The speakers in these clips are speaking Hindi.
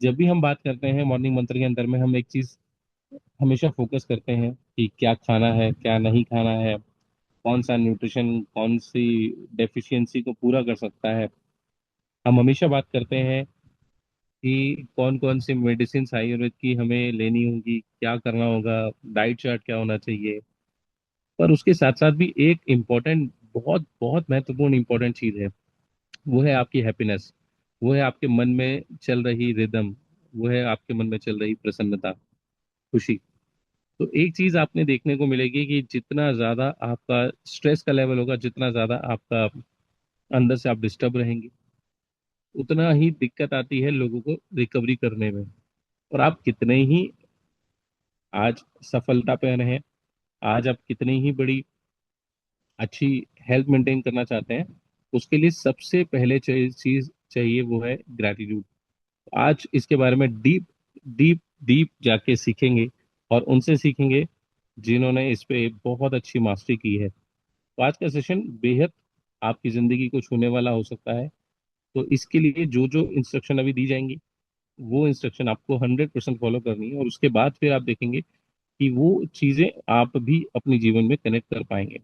जब भी हम बात करते हैं मॉर्निंग मंत्र के अंदर में, हम एक चीज हमेशा फोकस करते हैं कि क्या खाना है, क्या नहीं खाना है, कौन सा न्यूट्रिशन कौन सी डेफिशिएंसी को पूरा कर सकता है। हम हमेशा बात करते हैं कि कौन कौन सी मेडिसिन आयुर्वेद की हमें लेनी होगी, क्या करना होगा, डाइट चार्ट क्या होना चाहिए। पर उसके साथ साथ भी एक इम्पोर्टेंट, बहुत बहुत महत्वपूर्ण इम्पोर्टेंट चीज है, वो है आपकी हैप्पीनेस। वो है आपके मन में चल रही रिदम। वो है आपके मन में चल रही प्रसन्नता, खुशी। तो एक चीज आपने देखने को मिलेगी कि जितना ज्यादा आपका स्ट्रेस का लेवल होगा, जितना ज्यादा आपका अंदर से आप डिस्टर्ब रहेंगे, उतना ही दिक्कत आती है लोगों को रिकवरी करने में। और आप कितने ही आज सफलता पे रहें, आज आप कितनी ही बड़ी अच्छी हेल्थ मेंटेन करना चाहते हैं, उसके लिए सबसे पहले चीज चाहिए वो है ग्रैटिट्यूड। आज इसके बारे में डीप डीप डीप जाके सीखेंगे, और उनसे सीखेंगे जिन्होंने इस पे बहुत अच्छी मास्टरी की है। तो आज का सेशन बेहद आपकी जिंदगी को छूने वाला हो सकता है। तो इसके लिए जो जो इंस्ट्रक्शन अभी दी जाएंगी, वो इंस्ट्रक्शन आपको 100% फॉलो करनी है, और उसके बाद फिर आप देखेंगे कि वो चीजें आप भी अपने जीवन में कनेक्ट कर पाएंगे।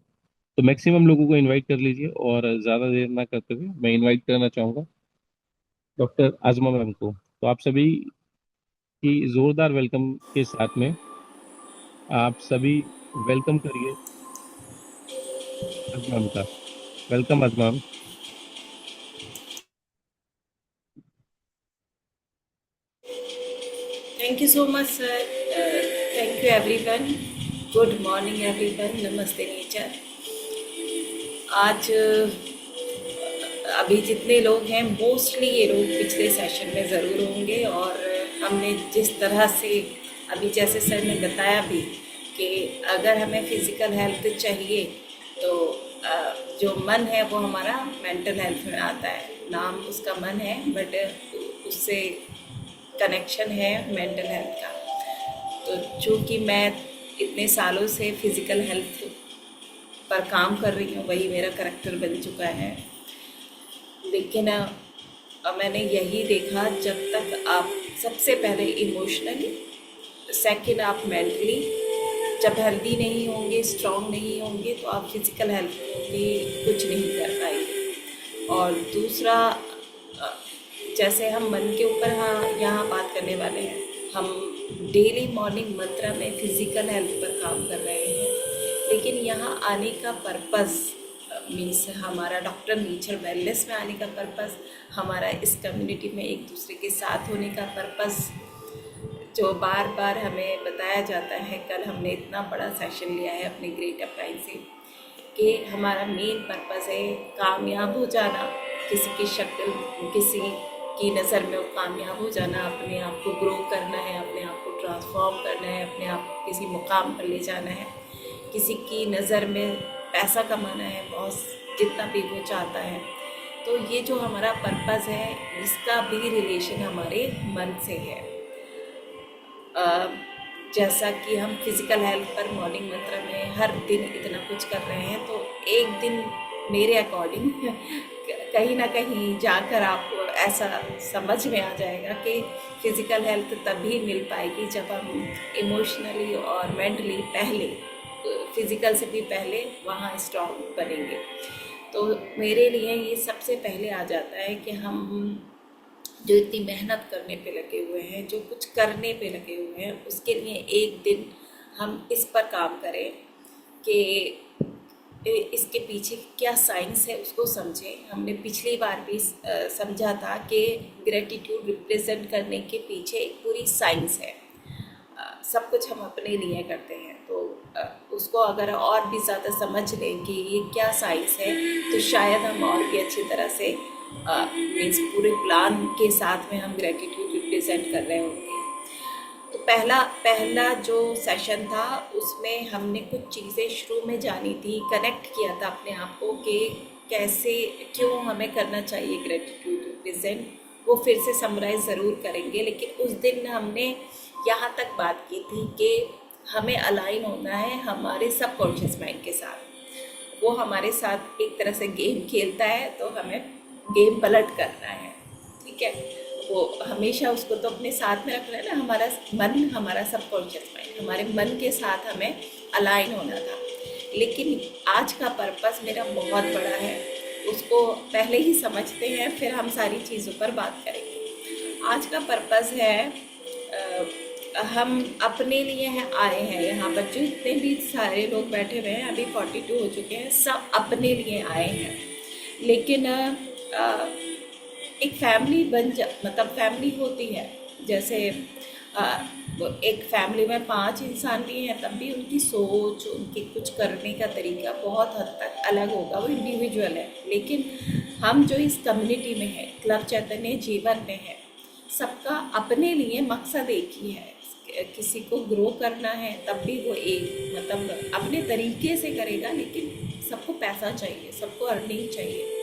तो मैक्सिमम लोगों को इनवाइट कर लीजिए, और ज़्यादा देर ना करते हुए मैं इनवाइट करना चाहूँगा डॉक्टर आजमा मैम को। तो आप सभी की जोरदार वेलकम के साथ में आप सभी वेलकम करिए आजमा मैम का। वेलकम आजमा ma'am. Thank you so much, sir. Thank you, everyone. Good morning, everyone. Namaste, nature. आज अभी जितने लोग हैं मोस्टली ये लोग पिछले सेशन में ज़रूर होंगे, और हमने जिस तरह से अभी जैसे सर ने बताया भी कि अगर हमें फिज़िकल हेल्थ चाहिए तो जो मन है वो हमारा मेंटल हेल्थ में आता है। नाम उसका मन है, बट उससे कनेक्शन है मेंटल हेल्थ का। तो चूँकि मैं इतने सालों से फिज़िकल हेल्थ पर काम कर रही हूँ, वही मेरा करेक्टर बन चुका है। लेकिन मैंने यही देखा, जब तक आप सबसे पहले इमोशनली, सेकंड आप मेंटली जब हेल्दी नहीं होंगे, स्ट्रांग नहीं होंगे, तो आप फिज़िकल हेल्थ भी कुछ नहीं कर पाएंगे। और दूसरा, जैसे हम मन के ऊपर हाँ यहाँ बात करने वाले हैं, हम डेली मॉर्निंग मंत्रा में फिज़िकल हेल्थ पर काम कर रहे हैं। लेकिन यहाँ आने का पर्पज़ मीन्स हमारा डॉक्टर नेचर वेलनेस में आने का पर्पज़, हमारा इस कम्युनिटी में एक दूसरे के साथ होने का पर्पज़, जो बार बार हमें बताया जाता है। कल हमने इतना बड़ा सेशन लिया है अपने ग्रेट अपलाइन से कि हमारा मेन पर्पज़ है कामयाब हो जाना, किसी की शक्ल, किसी की नज़र में वो कामयाब हो जाना, अपने आप को ग्रो करना है, अपने आप को ट्रांसफॉर्म करना है, अपने आप को किसी मुकाम पर ले जाना है, किसी की नज़र में पैसा कमाना है, बॉस जितना भी वो चाहता है। तो ये जो हमारा पर्पज़ है, इसका भी रिलेशन हमारे मन से है। जैसा कि हम फिज़िकल हेल्थ पर मॉर्निंग मंत्र में हर दिन इतना कुछ कर रहे हैं, तो एक दिन मेरे अकॉर्डिंग कहीं ना कहीं जाकर आपको ऐसा समझ में आ जाएगा कि फ़िज़िकल हेल्थ तभी मिल पाएगी जब हम इमोशनली और मेंटली पहले, फ़िज़िकल से भी पहले वहाँ स्ट्रॉन्ग बनेंगे। तो मेरे लिए ये सबसे पहले आ जाता है कि हम जो इतनी मेहनत करने पे लगे हुए हैं, जो कुछ करने पे लगे हुए हैं, उसके लिए एक दिन हम इस पर काम करें कि इसके पीछे क्या साइंस है उसको समझें। हमने पिछली बार भी समझा था कि ग्रेटिट्यूड रिप्रेजेंट करने के पीछे एक पूरी साइंस है। सब कुछ हम अपने लिए करते हैं, तो उसको अगर और भी ज़्यादा समझ लें कि ये क्या साइंस है, तो शायद हम और भी अच्छी तरह से मीन्स पूरे प्लान के साथ में हम ग्रेटिट्यूड रिप्रेजेंट कर रहे होंगे। तो पहला पहला जो सेशन था उसमें हमने कुछ चीज़ें शुरू में जानी थी, कनेक्ट किया था अपने आप को कि कैसे, क्यों हमें करना चाहिए ग्रेटिट्यूड रिप्रेजेंट। वो फिर से समराइज़ ज़रूर करेंगे, लेकिन उस दिन हमने यहाँ तक बात की थी कि हमें अलाइन होना है हमारे सबकॉन्शियस माइंड के साथ। वो हमारे साथ एक तरह से गेम खेलता है, तो हमें गेम पलट करना है, ठीक है। वो हमेशा उसको तो अपने साथ में रखना है ना, हमारा मन, हमारा सबकॉन्शियस माइंड, हमारे मन के साथ हमें अलाइन होना था। लेकिन आज का पर्पस मेरा बहुत बड़ा है, उसको पहले ही समझते हैं, फिर हम सारी चीज़ों पर बात करेंगे। आज का पर्पस है हम अपने लिए हैं, आए हैं यहाँ पर, जो इतने भी सारे लोग बैठे हुए हैं, अभी 42 हो चुके हैं, सब अपने लिए आए हैं। लेकिन एक फैमिली मतलब फैमिली होती है, जैसे एक फैमिली में 5 इंसान भी हैं, तब भी उनकी सोच, उनके कुछ करने का तरीका बहुत हद तक अलग होगा, वो इंडिविजुअल है। लेकिन हम जो इस कम्युनिटी में हैं, क्लब चैतन्य जीवन में है, सबका अपने लिए मकसद एक ही है। किसी को ग्रो करना है, तब भी वो एक मतलब अपने तरीके से करेगा, लेकिन सबको पैसा चाहिए, सबको अर्निंग चाहिए।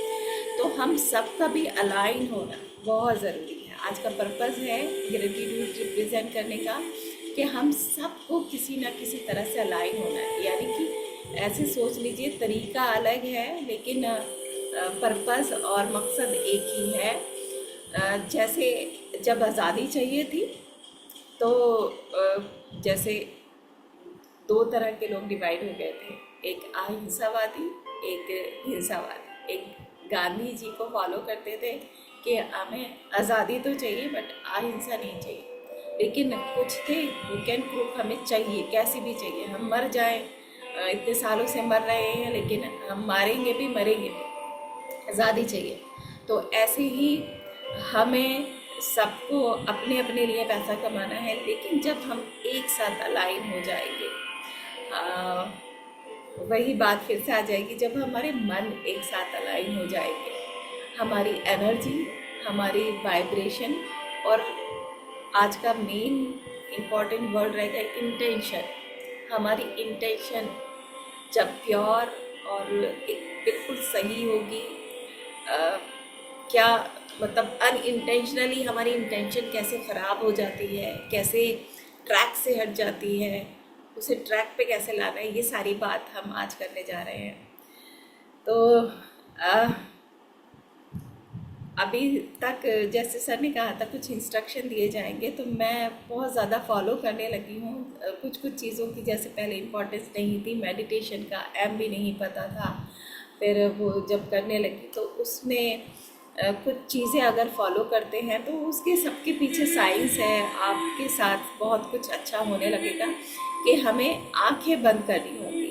तो हम सबका भी अलाइन होना बहुत ज़रूरी है। आज का पर्पस है ग्रेटिट्यूड रिप्रेजेंट करने का, कि हम सबको किसी ना किसी तरह से अलाइन होना है। यानी कि ऐसे सोच लीजिए, तरीका अलग है लेकिन पर्पस और मकसद एक ही है। जैसे जब आज़ादी चाहिए थी, तो जैसे 2 तरह के लोग डिवाइड हो गए थे, एक अहिंसावादी, एक हिंसावादी। एक गांधी जी को फॉलो करते थे कि हमें आज़ादी तो चाहिए बट अहिंसा नहीं चाहिए। लेकिन कुछ थे हु कैन प्रूव हमें चाहिए, कैसी भी चाहिए, हम मर जाएं, इतने सालों से मर रहे हैं लेकिन हम मारेंगे भी मरेंगे भी, आज़ादी चाहिए। तो ऐसे ही हमें सबको अपने अपने लिए पैसा कमाना है, लेकिन जब हम एक साथ अलाइन हो जाएंगे, वही बात फिर से आ जाएगी, जब हमारे मन एक साथ अलाइन हो जाएंगे, हमारी एनर्जी, हमारी वाइब्रेशन, और आज का मेन इम्पॉर्टेंट वर्ड रहेगा इंटेंशन। हमारी इंटेंशन जब प्योर और एक बिल्कुल सही होगी, क्या मतलब अनइंटेंशनली हमारी इंटेंशन कैसे ख़राब हो जाती है, कैसे ट्रैक से हट जाती है, उसे ट्रैक पे कैसे लाना है, ये सारी बात हम आज करने जा रहे हैं। तो अभी तक जैसे सर ने कहा था कुछ इंस्ट्रक्शन दिए जाएंगे, तो मैं बहुत ज़्यादा फॉलो करने लगी हूँ। कुछ कुछ चीज़ों की जैसे पहले इम्पोर्टेंस नहीं थी, मेडिटेशन का एम भी नहीं पता था, फिर वो जब करने लगी तो उसमें कुछ चीज़ें अगर फॉलो करते हैं तो उसके सबके पीछे साइंस है। आपके साथ बहुत कुछ अच्छा होने लगेगा कि हमें आंखें बंद करनी होंगी।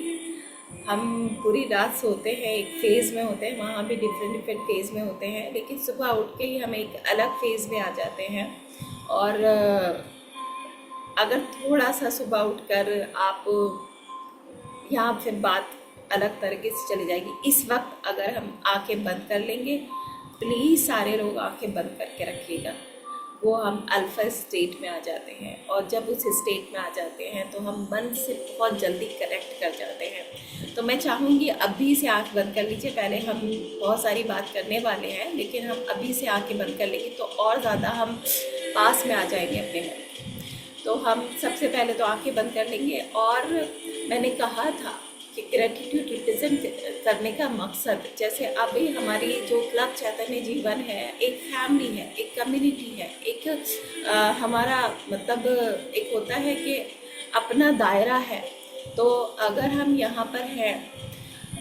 हम पूरी रात सोते हैं, एक फेज़ में होते हैं, वहाँ भी डिफरेंट डिफरेंट फेज़ में होते हैं, लेकिन सुबह उठ के ही हम एक अलग फेज़ में आ जाते हैं। और अगर थोड़ा सा सुबह उठकर आप, यहाँ फिर बात अलग तरीके से चली जाएगी। इस वक्त अगर हम आंखें बंद कर लेंगे, प्लीज़ सारे लोग आंखें बंद करके रखिएगा, वो हम अल्फा स्टेट में आ जाते हैं। और जब उस स्टेट में आ जाते हैं तो हम मन से बहुत जल्दी कनेक्ट कर जाते हैं। तो मैं चाहूँगी अभी से आंख बंद कर लीजिए। पहले हम बहुत सारी बात करने वाले हैं, लेकिन हम अभी से आंखें बंद कर लेंगे तो और ज़्यादा हम पास में आ जाएंगे अपने मन के। तो हम सबसे पहले तो आंखें बंद कर लेंगे। और मैंने कहा था कि ग्रेटिट्यूड रिप्रेजेंट करने का मकसद, जैसे अभी हमारी जो क्लब चैतन्य जीवन है, एक फैमिली है, एक कम्युनिटी है, एक हमारा मतलब एक होता है कि अपना दायरा है। तो अगर हम यहाँ पर हैं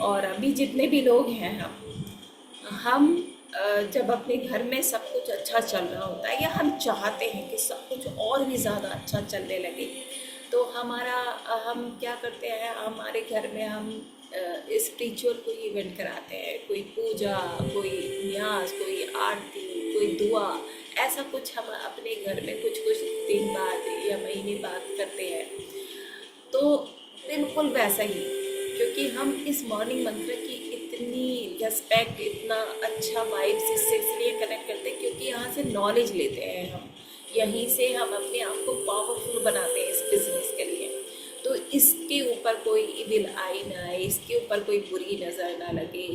और अभी जितने भी लोग हैं, हम जब अपने घर में सब कुछ अच्छा चल रहा होता है, या हम चाहते हैं कि सब कुछ और भी ज़्यादा अच्छा चलने लगे, तो हमारा हम क्या करते हैं, हमारे घर में हम स्पिरिचुअल कोई इवेंट कराते हैं, कोई पूजा, कोई न्यास, कोई आरती, कोई दुआ, ऐसा कुछ हम अपने घर में कुछ कुछ दिन बाद या महीने बाद करते हैं। तो बिल्कुल वैसा ही, क्योंकि हम इस मॉर्निंग मंत्र की इतनी रेस्पेक्ट, इतना अच्छा वाइब्स इससे इसलिए कनेक्ट करते हैं क्योंकि यहाँ से नॉलेज लेते हैं हम, यहीं से हम अपने आप को पावरफुल बनाते हैं इस बिजनेस के लिए। तो इसके ऊपर कोई इविल आई ना आए, इसके ऊपर कोई बुरी नज़र ना लगे,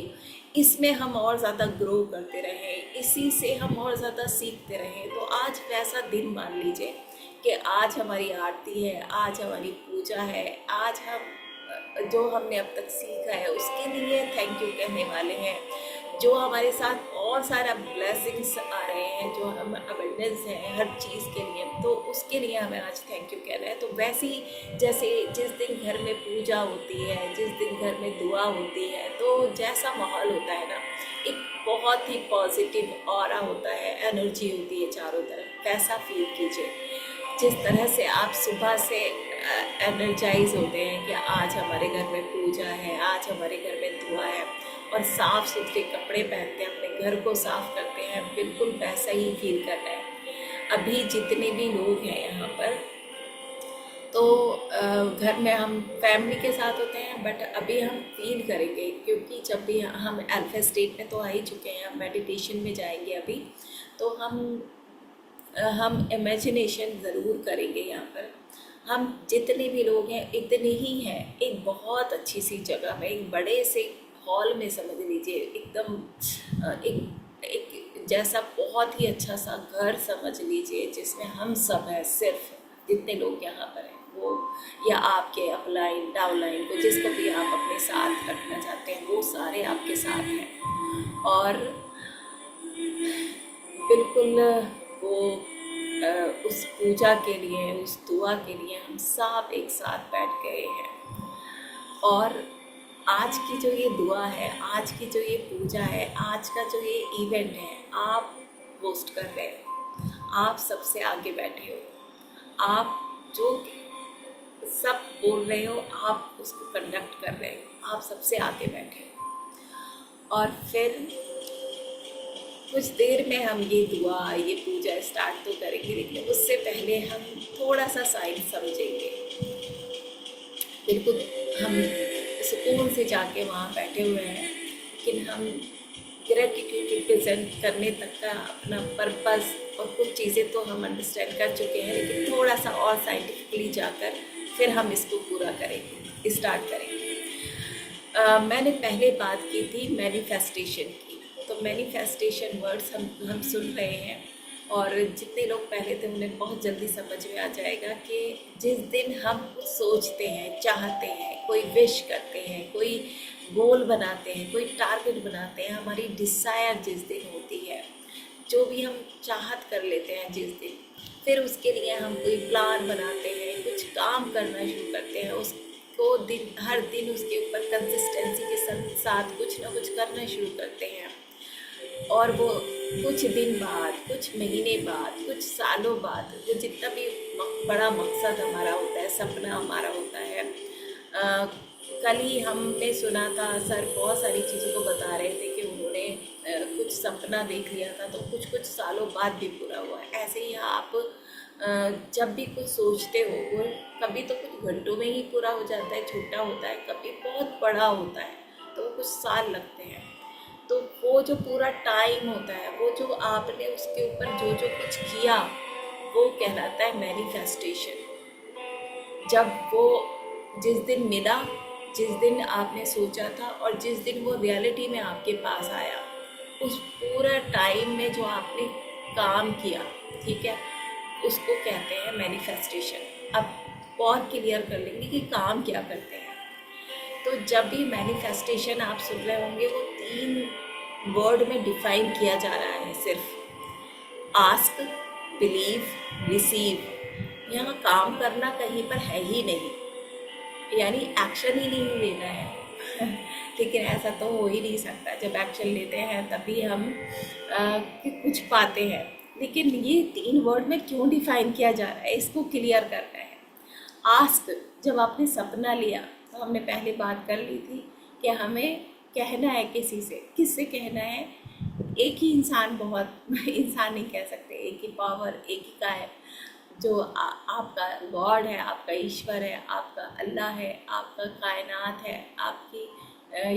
इसमें हम और ज़्यादा ग्रो करते रहें, इसी से हम और ज़्यादा सीखते रहें। तो आज वैसा दिन मान लीजिए कि आज हमारी आरती है, आज हमारी पूजा है, आज हम जो हमने अब तक सीखा है उसके लिए थैंक यू कहने वाले हैं। जो हमारे साथ बहुत सारा ब्लेसिंग्स आ रहे हैं, जो हम अवेयरनेस है हर चीज़ के लिए, तो उसके लिए हमें आज थैंक यू कहना है। तो वैसे ही जैसे जिस दिन घर में पूजा होती है, जिस दिन घर में दुआ होती है, तो जैसा माहौल होता है ना, एक बहुत ही पॉजिटिव ऑरा होता है, एनर्जी होती है चारों तरफ, वैसा फील कीजिए। जिस तरह से आप सुबह से एनर्जाइज होते हैं कि आज हमारे घर में पूजा है, आज हमारे घर में दुआ है, और साफ़ सुथरे कपड़े पहनते हैं, अपने घर को साफ करते हैं, बिल्कुल वैसा ही फील करना है। अभी जितने भी लोग हैं यहाँ पर, तो घर में हम फैमिली के साथ होते हैं, बट अभी हम फील करेंगे, क्योंकि जब भी हम अल्फा स्टेट में तो आ ही चुके हैं, हम मेडिटेशन में जाएंगे अभी, तो हम इमेजिनेशन ज़रूर करेंगे। यहाँ पर हम जितने भी लोग हैं इतने ही हैं, एक बहुत अच्छी सी जगह में, एक बड़े से हॉल में, समझ लीजिए एकदम एक जैसा बहुत ही अच्छा सा घर समझ लीजिए, जिसमें हम सब हैं, सिर्फ जितने लोग यहाँ पर हैं वो, या आपके अपलाइन डाउनलाइन को, जिसको भी आप अपने साथ रखना चाहते हैं, वो सारे आपके साथ हैं। और बिल्कुल वो उस पूजा के लिए, उस दुआ के लिए हम सब एक साथ बैठ गए हैं। और आज की जो ये दुआ है, आज की जो ये पूजा है, आज का जो ये इवेंट है, आप होस्ट कर रहे हो, आप सबसे आगे बैठे हो, आप जो सब बोल रहे हो आप उसको कंडक्ट कर रहे हो, आप सबसे आगे बैठे हो। और फिर कुछ देर में हम ये दुआ, ये पूजा स्टार्ट तो करेंगे, लेकिन उससे पहले हम थोड़ा सा साइंस समझेंगे। बिल्कुल हम सुकून से जाके वहाँ बैठे हुए हैं, लेकिन हम ग्रेटिट्यूड रिप्रेजेंट करने तक का अपना पर्पस और कुछ चीज़ें तो हम अंडरस्टैंड कर चुके हैं, लेकिन थोड़ा सा और साइंटिफिकली जाकर फिर हम इसको पूरा करेंगे, स्टार्ट करेंगे। मैंने पहले बात की थी मैनिफेस्टेशन की, तो मैनिफेस्टेशन वर्ड्स हम सुन रहे हैं, और जितने लोग पहले थे उन्हें बहुत जल्दी समझ में आ जाएगा कि जिस दिन हम कुछ सोचते हैं, चाहते हैं, कोई विश करते हैं, कोई गोल बनाते हैं, कोई टारगेट बनाते हैं, हमारी डिज़ायर जिस दिन होती है, जो भी हम चाहत कर लेते हैं जिस दिन, फिर उसके लिए हम कोई प्लान बनाते हैं, कुछ काम करना शुरू करते हैं, उसको हर दिन उसके ऊपर कंसिस्टेंसी के साथ कुछ ना कुछ करना शुरू करते हैं, और वो कुछ दिन बाद, कुछ महीने बाद, कुछ सालों बाद, जो जितना भी बड़ा मकसद हमारा होता है, सपना हमारा होता है, कल ही हमने सुना था सर बहुत सारी चीज़ों को बता रहे थे कि उन्होंने कुछ सपना देख लिया था, तो कुछ कुछ सालों बाद भी पूरा हुआ है। ऐसे ही आप जब भी कुछ सोचते हो, वो कभी तो कुछ घंटों में ही पूरा हो जाता है, छोटा होता है, कभी बहुत बड़ा होता है, तो कुछ साल लगते हैं। तो वो जो पूरा टाइम होता है, वो जो आपने उसके ऊपर जो जो कुछ किया, वो कहलाता है मैनिफेस्टेशन। जब वो जिस दिन मिला, जिस दिन आपने सोचा था, और जिस दिन वो रियलिटी में आपके पास आया, उस पूरा टाइम में जो आपने काम किया, ठीक है, उसको कहते हैं मैनिफेस्टेशन। अब और क्लियर कर लेंगे कि काम क्या करते हैं। तो जब भी मैनिफेस्टेशन आप सुन रहे होंगे, वो 3 वर्ड में डिफाइन किया जा रहा है सिर्फ, आस्क, बिलीव, रिसीव। यहाँ काम करना कहीं पर है ही नहीं, यानी एक्शन ही नहीं लेना है लेकिन ऐसा तो हो ही नहीं सकता, जब एक्शन लेते हैं तभी हम कुछ पाते हैं। लेकिन ये 3 वर्ड में क्यों डिफाइन किया जा रहा है, इसको क्लियर करना है। आस्क, जब आपने सपना लिया, तो हमने पहले बात कर ली थी कि हमें कहना है किसी से, किससे कहना है, एक ही इंसान, बहुत इंसान नहीं कह सकते, एक ही पावर, एक ही का है, जो आपका गॉड है, आपका ईश्वर है, आपका अल्लाह है, आपका कायनात है, आपकी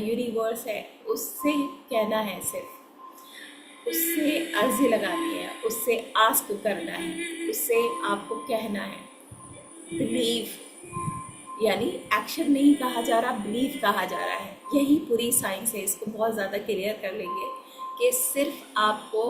यूनिवर्स है, उससे कहना है, सिर्फ उससे अर्जी लगानी है, उससे आस्क करना है, उससे आपको कहना है। बिलीव यानी एक्शन नहीं कहा जा रहा, बिलीव कहा जा रहा है। यही पूरी साइंस है, इसको बहुत ज़्यादा क्लियर कर लेंगे कि सिर्फ आपको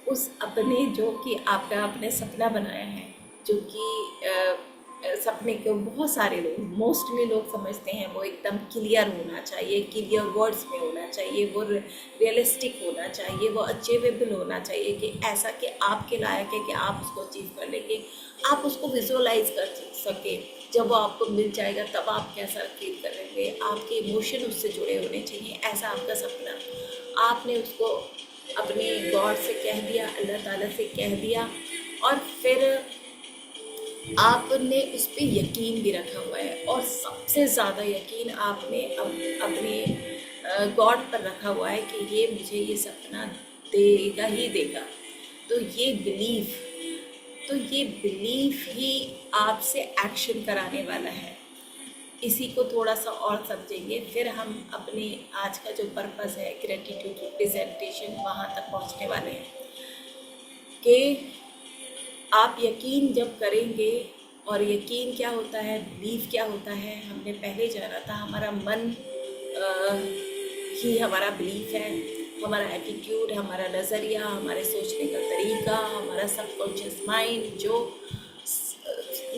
उस अपने, जो कि आपका आपने सपना बनाया है, जो कि सपने को बहुत सारे लोग, मोस्टली लोग समझते हैं वो एकदम क्लियर होना चाहिए, क्लियर वर्ड्स में होना चाहिए, वो रियलिस्टिक होना चाहिए, वो अचीवेबल होना चाहिए, कि ऐसा कि आपके लायक है कि आप उसको अचीव कर लेंगे, आप उसको विजुअलाइज कर सके। जब वो आपको मिल जाएगा तब आप कैसा फील करेंगे, आपके इमोशन उससे जुड़े होने चाहिए, ऐसा आपका सपना। आपने उसको अपने गॉड से कह दिया, अल्लाह ताला से कह दिया, और फिर आपने उस पर यकीन भी रखा हुआ है, और सबसे ज़्यादा यकीन आपने अपने गॉड पर रखा हुआ है कि ये मुझे ये सपना देगा ही देगा। तो ये बिलीफ ही आपसे एक्शन कराने वाला है। इसी को थोड़ा सा और समझेंगे, फिर हम अपने आज का जो पर्पस है ग्रेटिट्यूड रिप्रेजेंटेशन, वहाँ तक पहुँचने वाले हैं कि आप यकीन जब करेंगे। और यकीन क्या होता है, बिलीव क्या होता है, हमने पहले जाना था। हमारा मन ही हमारा बिलीफ है, हमारा एटीट्यूड, हमारा नज़रिया, हमारे सोचने का तरीका, हमारा सबकॉन्शियस माइंड जो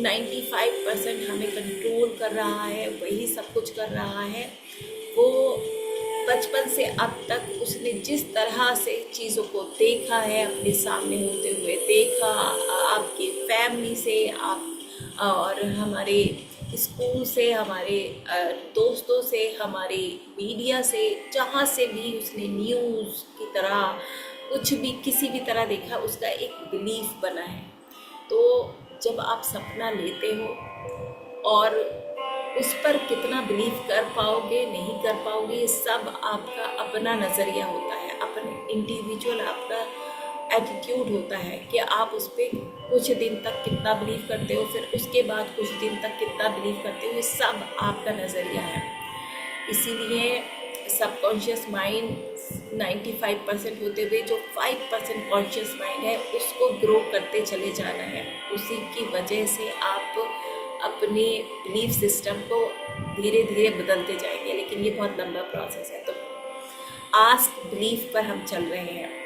95% हमें कंट्रोल कर रहा है, वही सब कुछ कर रहा है। वो बचपन से अब तक उसने जिस तरह से चीज़ों को देखा है, अपने सामने होते हुए देखा, आपकी फैमिली से, आप और हमारे स्कूल से, हमारे दोस्तों से, हमारे मीडिया से, जहाँ से भी उसने न्यूज़ की तरह कुछ भी किसी भी तरह देखा, उसका एक बिलीफ बना है। तो जब आप सपना लेते हो और उस पर कितना बिलीव कर पाओगे, नहीं कर पाओगे, ये सब आपका अपना नज़रिया होता है, अपने इंडिविजुअल आपका एटीट्यूड होता है कि आप उस पर कुछ दिन तक कितना बिलीव करते हो, फिर उसके बाद कुछ दिन तक कितना बिलीव करते हो, ये सब आपका नज़रिया है। इसीलिए सबकॉन्शियस माइंड 95% होते हुए जो 5% कॉन्शियस माइंड है, उसको ग्रो करते चले जाना है। उसी की वजह से आप अपने बिलीफ सिस्टम को धीरे धीरे बदलते जाएंगे, लेकिन ये बहुत लंबा प्रोसेस है। तो आस्क बिलीफ पर हम चल रहे हैं।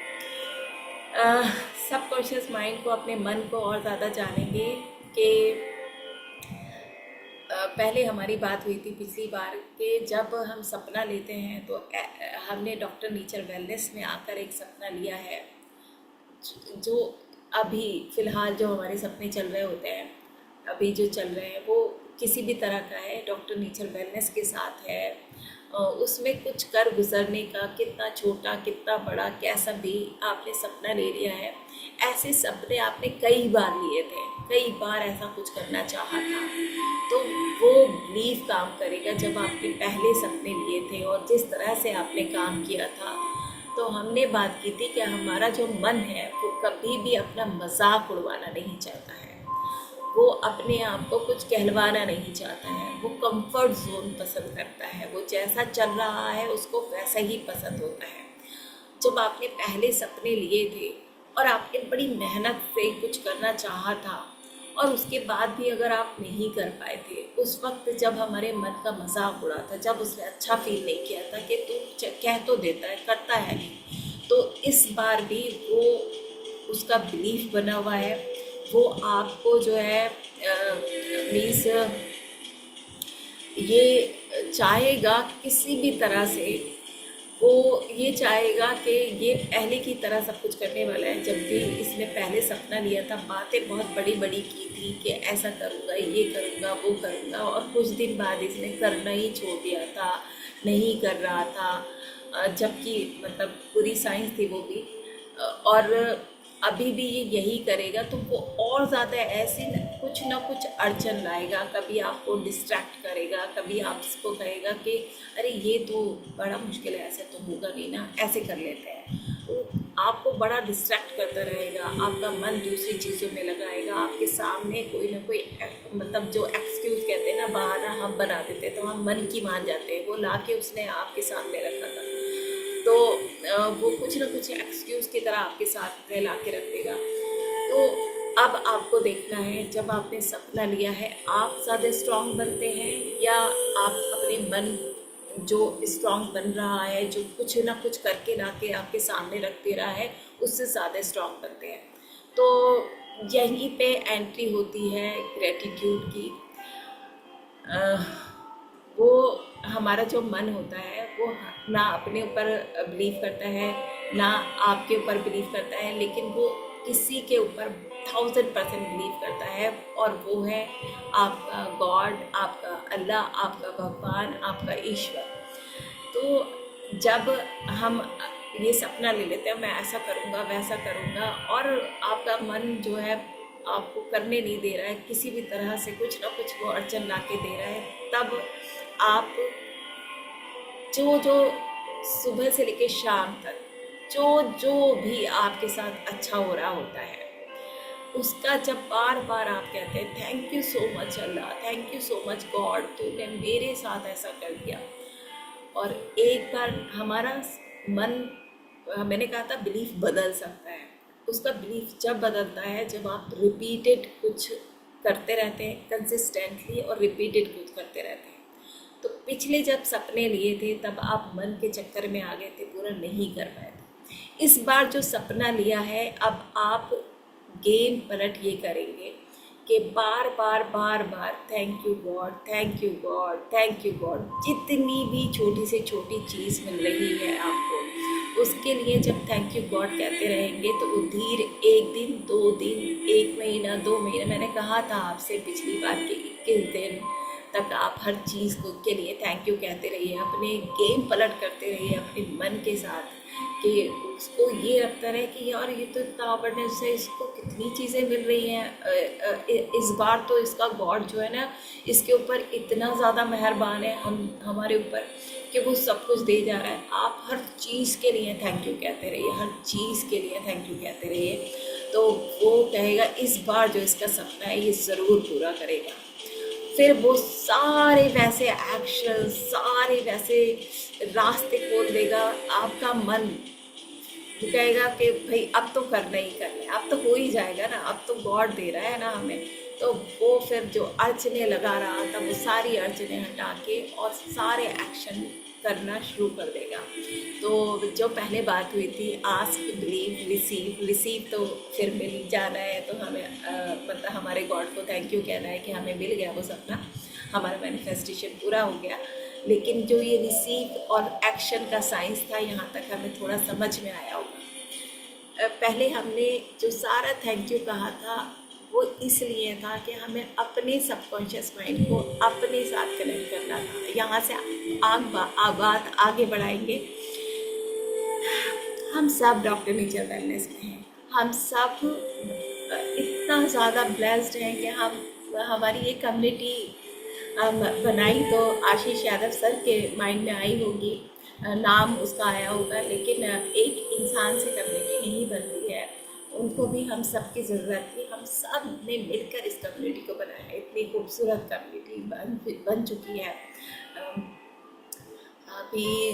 सबकॉन्शियस माइंड को, अपने मन को और ज़्यादा जानेंगे कि पहले हमारी बात हुई थी पिछली बार कि जब हम सपना लेते हैं तो हमने डॉक्टर नेचर वेलनेस में आकर एक सपना लिया है, जो अभी फ़िलहाल जो हमारे सपने चल रहे होते हैं, अभी जो चल रहे हैं, वो किसी भी तरह का है, डॉक्टर नेचर वेलनेस के साथ है। उसमें कुछ कर गुजरने का, कितना छोटा कितना बड़ा कैसा भी आपने सपना ले लिया है, ऐसे सपने आपने कई बार लिए थे, कई बार ऐसा कुछ करना चाहा था, तो वो बिलीव काम करेगा जब आपने पहले सपने लिए थे और जिस तरह से आपने काम किया था। तो हमने बात की थी कि हमारा जो मन है वो कभी भी अपना मजाक उड़वाना नहीं चाहता है, वो अपने आप को कुछ कहलवाना नहीं चाहता है, वो कंफर्ट जोन पसंद करता है, वो जैसा चल रहा है उसको वैसा ही पसंद होता है। जब आपने पहले सपने लिए थे और आपने बड़ी मेहनत से कुछ करना चाहा था और उसके बाद भी अगर आप नहीं कर पाए थे, उस वक्त जब हमारे मन का मजाक उड़ा था, जब उसने अच्छा फील नहीं किया था कि तू कह तो देता है, करता है नहीं, तो इस बार भी वो उसका बिलीफ बना हुआ है। वो आपको जो है मीन्स ये चाहेगा किसी भी तरह से, वो ये चाहेगा कि ये पहले की तरह सब कुछ करने वाला है। जब भी इसने पहले सपना लिया था, बातें बहुत बड़ी बड़ी की थी कि ऐसा करूँगा, ये करूँगा, वो करूँगा, और कुछ दिन बाद इसने करना ही छोड़ दिया था, नहीं कर रहा था, जबकि मतलब पूरी साइंस थी वो भी। और अभी भी ये यही करेगा, तो वो और ज़्यादा ऐसे कुछ ना कुछ अड़चन लाएगा, कभी आपको डिस्ट्रैक्ट करेगा, कभी आपको कहेगा कि अरे ये तो बड़ा मुश्किल है, ऐसे तो होगा नहीं ना, ऐसे कर लेते हैं। तो आपको बड़ा डिस्ट्रैक्ट करता रहेगा, आपका मन दूसरी चीज़ों में लगाएगा, आपके सामने कोई ना कोई मतलब जो एक्सक्यूज़ कहते हैं ना, बहाना हम बना देते हैं, तो हम मन की मान जाते हैं, वो ला के उसने आपके सामने रखा था, तो वो कुछ ना कुछ एक्सक्यूज़ की तरह आपके साथ में ला के रख देगा। तो अब आपको देखना है, जब आपने सपना लिया है, आप ज़्यादा स्ट्रांग बनते हैं या आप अपने मन जो स्ट्रांग बन रहा है, जो कुछ ना कुछ करके ला के आपके सामने रख दे रहा है, उससे ज़्यादा स्ट्रांग बनते हैं। तो यहीं पे एंट्री होती है ग्रेटिट्यूड की। अ, वो हमारा जो मन होता है वो ना अपने ऊपर बिलीव करता है, ना आपके ऊपर बिलीव करता है, लेकिन वो किसी के ऊपर 1000% बिलीव करता है, और वो है आपका गॉड, आपका अल्लाह, आपका भगवान, आपका ईश्वर। तो जब हम ये सपना ले लेते हैं, मैं ऐसा करूँगा वैसा करूँगा, और आपका मन जो है आपको करने नहीं दे रहा है, किसी भी तरह से कुछ ना कुछ वो अड़चन ला के दे रहा है, तब आप जो जो सुबह से लेकर शाम तक जो जो भी आपके साथ अच्छा हो रहा होता है, उसका जब बार बार आप कहते हैं thank you so much Allah, thank you so much God, तूने मेरे साथ ऐसा कर दिया। और एक बार हमारा मन, मैंने कहा था बिलीफ बदल सकता है, उसका बिलीफ जब बदलता है जब आप रिपीटेड कुछ करते रहते हैं कंसिस्टेंटली, और रिपीटेड कुछ करते रहते हैं। तो पिछले जब सपने लिए थे तब आप मन के चक्कर में आ गए थे, पूरा नहीं कर पाए थे। इस बार जो सपना लिया है, अब आप गेम पलट ये करेंगे कि बार बार बार बार thank you God, thank you God, thank you God. जितनी भी छोटी से छोटी चीज़ मिल रही है आपको, उसके लिए जब थैंक यू गॉड कहते रहेंगे तो वो धीरे, एक दिन, 2 दिन, 1 महीना, 2 महीने, मैंने कहा था आपसे पिछली बार कि 21 दिन तक आप हर चीज़ को के लिए थैंक यू कहते रहिए, अपने गेम पलट करते रहिए अपने मन के साथ, कि उसको ये लगता रहे कि यार ये तो इतना अवेयरनेस है, इसको कितनी चीज़ें मिल रही हैं, इस बार तो इसका गॉड जो है ना, इसके ऊपर इतना ज़्यादा मेहरबान है हमारे ऊपर कि वो सब कुछ दे जा रहा है। आप हर चीज़ के लिए थैंक यू कहते रहिए, हर चीज़ के लिए थैंक यू कहते रहिए, तो वो कहेगा इस बार जो इसका सपना है ये ज़रूर पूरा करेगा। फिर वो सारे वैसे एक्शन, सारे वैसे रास्ते खोल देगा। आपका मन कहेगा कि भाई अब तो करना ही करना है, अब तो हो ही जाएगा ना, अब तो गॉड दे रहा है ना हमें। तो वो फिर जो अड़चने लगा रहा था वो सारी अड़चने हटा के और सारे एक्शन करना शुरू कर देगा। तो जो पहले बात हुई थी आस्क बिलीव रिसीव, रिसीव तो फिर मिल जाना है, तो हमें मतलब हमारे गॉड को थैंक यू कहना है कि हमें मिल गया वो सपना, हमारा मैनिफेस्टेशन पूरा हो गया। लेकिन जो ये रिसीव और एक्शन का साइंस था, यहाँ तक हमें थोड़ा समझ में आया होगा। पहले हमने जो सारा थैंक यू कहा था वो इसलिए था कि हमें अपने सबकॉन्शियस माइंड को अपने साथ कनेक्ट करना था। यहाँ से बात आगे बढ़ाएंगे। हम सब डॉक्टर नेचर वेलनेस के हैं, हम सब इतना ज़्यादा ब्लेस्ड हैं कि हमारी ये कम्युनिटी बनाई तो आशीष यादव सर के माइंड में आई होगी, नाम उसका आया होगा, लेकिन एक इंसान से कम्युनिटी नहीं बनती है, उनको भी हम सब की ज़रूरत थी। हम सब ने मिलकर इस कम्युनिटी को बनाया, इतनी खूबसूरत कम्युनिटी बन चुकी है। अभी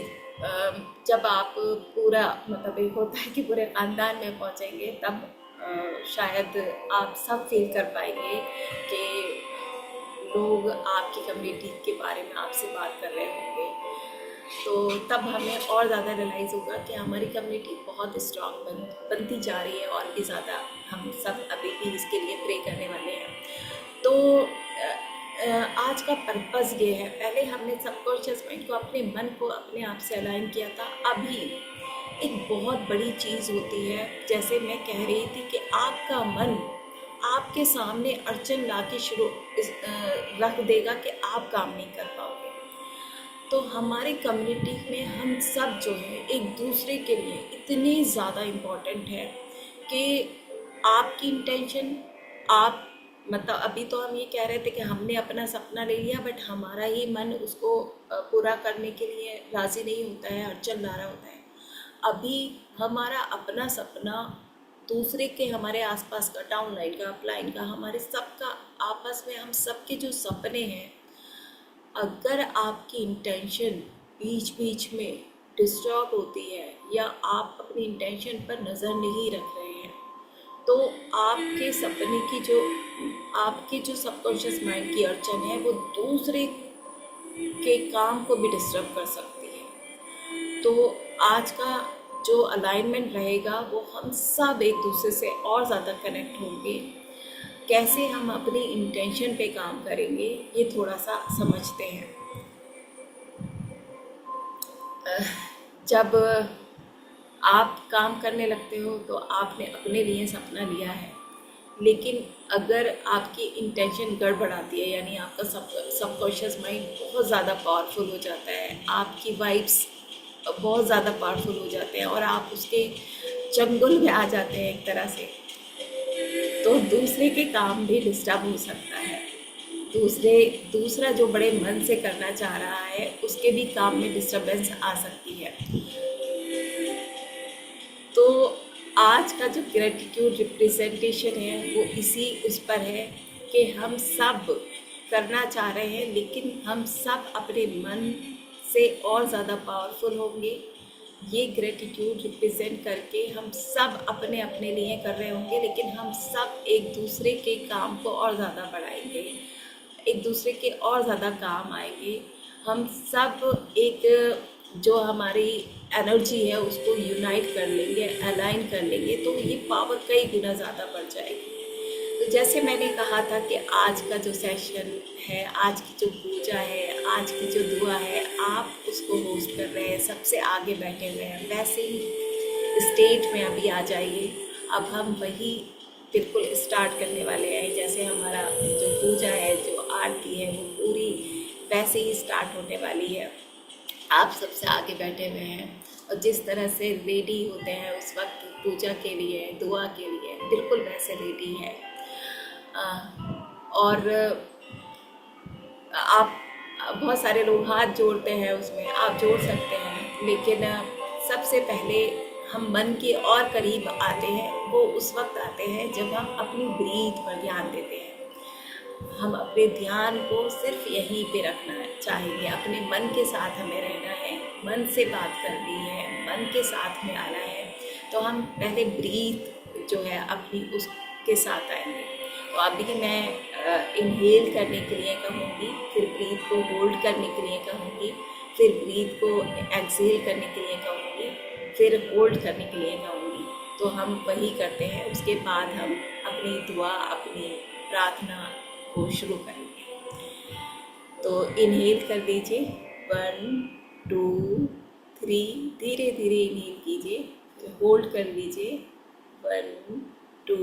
जब आप पूरा मतलब एक होता है कि पूरे ख़ानदान में पहुंचेंगे तब शायद आप सब फील कर पाएंगे कि लोग आपकी कम्युनिटी के बारे में आपसे बात कर रहे होंगे। तो तब हमें और ज़्यादा रियलाइज़ होगा कि हमारी कम्युनिटी बहुत स्ट्रॉन्ग बनती जा रही है, और भी ज़्यादा हम सब अभी भी इसके लिए प्रे करने वाले हैं। तो आज का पर्पज़ ये है, पहले हमने सबकॉन्शियस माइंड को, अपने मन को अपने आप से अलाइन किया था। अभी एक बहुत बड़ी चीज़ होती है, जैसे मैं कह रही थी कि आपका मन आपके सामने अड़चन ला के रख देगा कि आप काम नहीं कर पाओगे। तो हमारी कम्युनिटी में हम सब जो है एक दूसरे के लिए इतने ज़्यादा इम्पोर्टेंट है कि आपकी इंटेंशन, आप मतलब अभी तो हम ये कह रहे थे कि हमने अपना सपना ले लिया, बट हमारा ही मन उसको पूरा करने के लिए राज़ी नहीं होता है, अड़चन ला रहा होता है। अभी हमारा अपना सपना दूसरे के, हमारे आसपास का, डाउन लाइन का, अप लाइन का, हमारे सबका आपस में, हम सबके जो सपने हैं, अगर आपकी इंटेंशन बीच बीच में डिस्टर्ब होती है या आप अपनी इंटेंशन पर नज़र नहीं रख रहे हैं, तो आपके सपने की जो, आपके जो सबकॉन्शियस माइंड की अड़चन है वो दूसरे के काम को भी डिस्टर्ब कर सकती है। तो आज का जो अलाइनमेंट रहेगा वो हम सब एक दूसरे से और ज़्यादा कनेक्ट होंगे। कैसे हम अपनी इंटेंशन पे काम करेंगे ये थोड़ा सा समझते हैं। जब आप काम करने लगते हो तो आपने अपने लिए सपना लिया है, लेकिन अगर आपकी इंटेंशन गड़बड़ाती है, यानी आपका सबकॉन्शियस माइंड बहुत ज़्यादा पावरफुल हो जाता है, आपकी वाइब्स बहुत ज़्यादा पावरफुल हो जाते हैं और आप उसके चंगुल में आ जाते हैं एक तरह से, तो दूसरे के काम भी डिस्टर्ब हो सकता है। दूसरा जो बड़े मन से करना चाह रहा है उसके भी काम में डिस्टरबेंस आ सकती है। तो आज का जो ग्रेटिट्यूड रिप्रेजेंटेशन है वो इसी उस पर है कि हम सब करना चाह रहे हैं, लेकिन हम सब अपने मन से और ज़्यादा पावरफुल होंगे। ये ग्रेटिट्यूड रिप्रेजेंट करके हम सब अपने अपने लिए कर रहे होंगे, लेकिन हम सब एक दूसरे के काम को और ज़्यादा बढ़ाएंगे, एक दूसरे के और ज़्यादा काम आएंगे। हम सब एक जो हमारी एनर्जी है उसको यूनाइट कर लेंगे, अलाइन कर लेंगे, तो ये पावर कई गुना ज़्यादा बढ़ जाएगी। तो जैसे मैंने कहा था कि आज का जो सेशन है, आज की जो पूजा है, आज की जो दुआ है, आप उसको होस्ट कर रहे हैं, सबसे आगे बैठे हुए हैं, वैसे ही स्टेट में अभी आ जाइए। अब हम वही बिल्कुल स्टार्ट करने वाले हैं, जैसे हमारा जो पूजा है, जो आरती है, वो पूरी वैसे ही स्टार्ट होने वाली है। आप सबसे आगे बैठे हुए हैं और जिस तरह से रेडी होते हैं उस वक्त पूजा के लिए, दुआ के लिए, बिल्कुल वैसे रेडी है। और आप बहुत सारे लोग हाथ जोड़ते हैं, उसमें आप जोड़ सकते हैं, लेकिन सबसे पहले हम मन के और करीब आते हैं, वो उस वक्त आते हैं जब हम अपनी ब्रीथ पर ध्यान देते हैं। हम अपने ध्यान को सिर्फ यहीं पे रखना चाहेंगे, अपने मन के साथ हमें रहना है, मन से बात करनी है, मन के साथ में आना है। तो हम पहले ब्रीथ जो है अपनी उसके साथ आएंगे। तो अभी मैं इनहेल करने के लिए कहूँगी, फिर ब्रीथ को होल्ड करने के लिए कहूँगी, फिर ब्रीथ को एक्सहेल करने के लिए कहूँगी, फिर होल्ड करने के लिए कहूँगी। तो हम वही करते हैं, उसके बाद हम अपनी दुआ, अपनी प्रार्थना को शुरू करेंगे। तो इनहेल कर दीजिए, 1 2 3, धीरे धीरे इनहेल कीजिए, होल्ड कर लीजिए, 1 2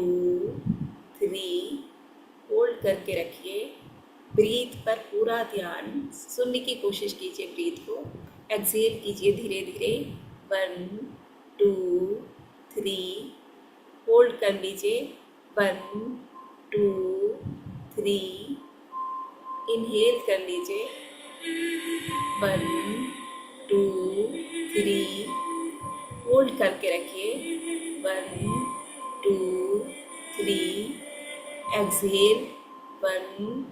3, होल्ड करके रखिए। ब्रीथ पर पूरा ध्यान सुनने की कोशिश कीजिए, ब्रीथ को एक्सहेल कीजिए धीरे धीरे, 1 2 3, होल्ड कर लीजिए, 1 2 3, इनहेल कर लीजिए, 1 2 3, होल्ड करके रखिए, 1 2 3, exhale, 1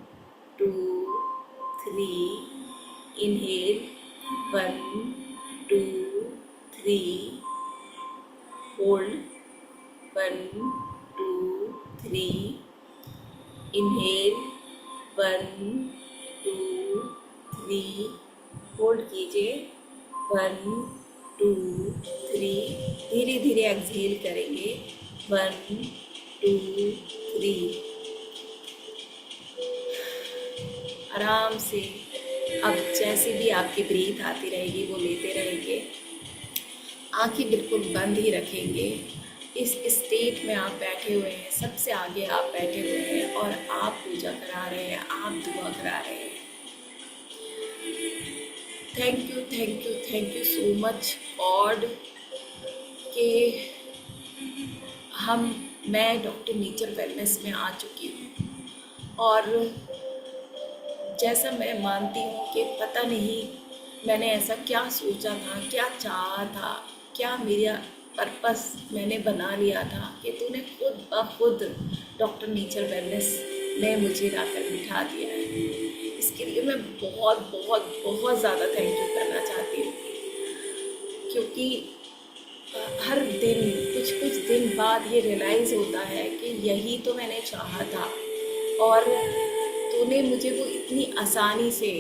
2 3, inhale, 1 2 3, hold, 1 2 3, inhale, 1 2 3, hold कीजिए, 1 2 3, धीरे धीरे एक्सहेल करेंगे, 1 2 3, आराम से। अब जैसे भी आपकी ब्रीथ आती रहेगी वो लेते रहेंगे, आंखें बिल्कुल बंद ही रखेंगे। इस स्टेट में आप बैठे हुए हैं, सबसे आगे आप बैठे हुए हैं और आप पूजा करा रहे हैं, आप दुआ करा रहे हैं। Thank you thank you thank you so much God कि मैं डॉक्टर नेचर वेलनेस में आ चुकी हूँ। और जैसा मैं मानती हूँ कि पता नहीं मैंने ऐसा क्या सोचा था, क्या चाहा था, क्या मेरा पर्पस मैंने बना लिया था कि तूने खुद ब खुद डॉक्टर नेचर वेलनेस में मुझे लाकर बिठा दिया है। इसके लिए मैं बहुत बहुत बहुत ज़्यादा थैंक यू करना चाहती हूँ, क्योंकि हर दिन कुछ दिन बाद ये रियलाइज़ होता है कि यही तो मैंने चाहा था, और तूने मुझे वो इतनी आसानी से,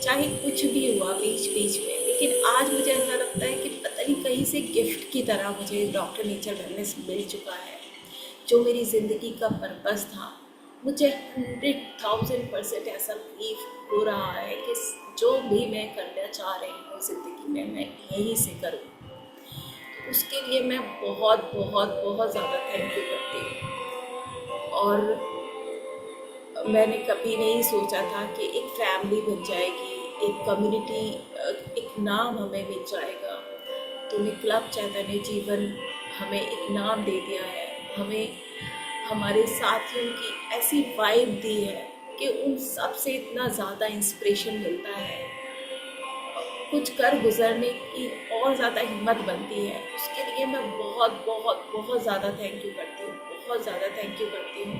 चाहे कुछ भी हुआ बीच बीच में, लेकिन आज मुझे ऐसा लगता है कि पता नहीं कहीं से गिफ्ट की तरह मुझे डॉक्टर नेचर वेलनेस मिल चुका है, जो मेरी ज़िंदगी का पर्पस था। मुझे 100,000% ऐसा बिलीव हो रहा है कि जो भी मैं करना चाह रही हूँ ज़िंदगी में, मैं यहीं से करूँ। उसके लिए मैं बहुत बहुत बहुत ज़्यादा थैंक यू करती हूँ। और मैंने कभी नहीं सोचा था कि एक फैमिली बन जाएगी, एक कम्युनिटी, एक नाम हमें मिल जाएगा। तूने क्लब चैतन्य जीवन हमें एक नाम दे दिया है, हमें हमारे साथियों की ऐसी वाइब दी है कि उन सब से इतना ज़्यादा इंस्पिरेशन मिलता है, कुछ कर गुजरने की और ज़्यादा हिम्मत बनती है। उसके लिए मैं बहुत बहुत बहुत ज़्यादा थैंक यू करती हूँ, बहुत ज़्यादा थैंक यू करती हूँ